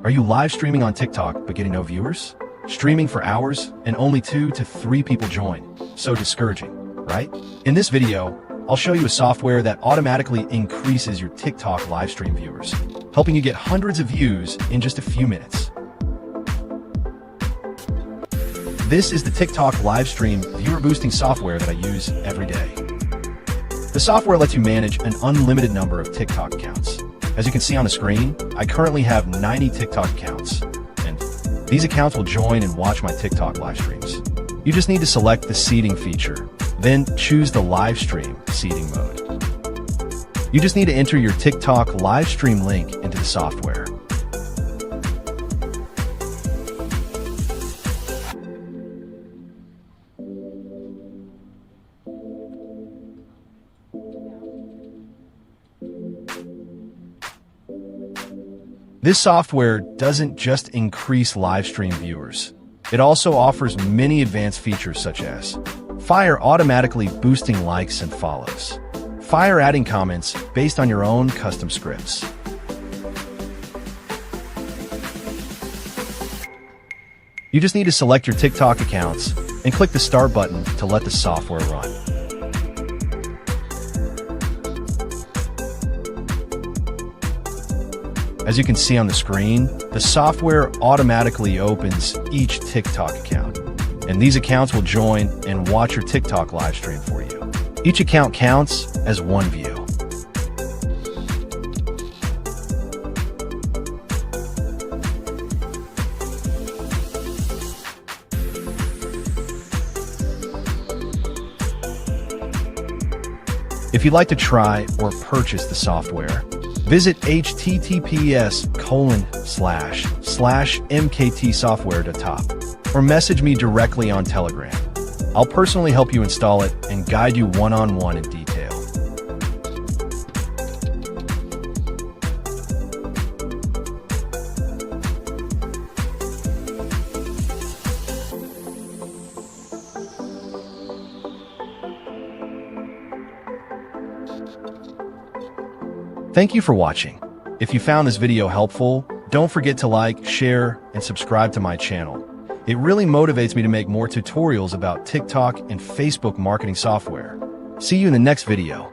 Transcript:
Are you live streaming on TikTok but getting no viewers? Streaming for hours and only 2 to 3 people join. So discouraging, right? In this video, I'll show you a software that automatically increases your TikTok live stream viewers, helping you get hundreds of views in just a few minutes. This is the TikTok live stream viewer boosting software that I use every day. The software lets you manage an unlimited number of TikTok accounts. As you can see on the screen, I currently have 90 TikTok accounts, and these accounts will join and watch my TikTok live streams. You just need to select the seeding feature, then choose the live stream seeding mode. You just need to enter your TikTok live stream link into the software. This software doesn't just increase live stream viewers. It also offers many advanced features such as Fire automatically boosting likes and follows, Fire adding comments based on your own custom scripts, you just need to select your TikTok accounts and click the start button to let the software run. As you can see on the screen, the software automatically opens each TikTok account, and these accounts will join and watch your TikTok live stream for you. Each account counts as one view. If you'd like to try or purchase the software, visit https://mktsoftware.top or message me directly on Telegram. I'll personally help you install it and guide you one-on-one in detail. Thank you for watching. If you found this video helpful, don't forget to like, share, and subscribe to my channel. It really motivates me to make more tutorials about TikTok and Facebook marketing software. See you in the next video.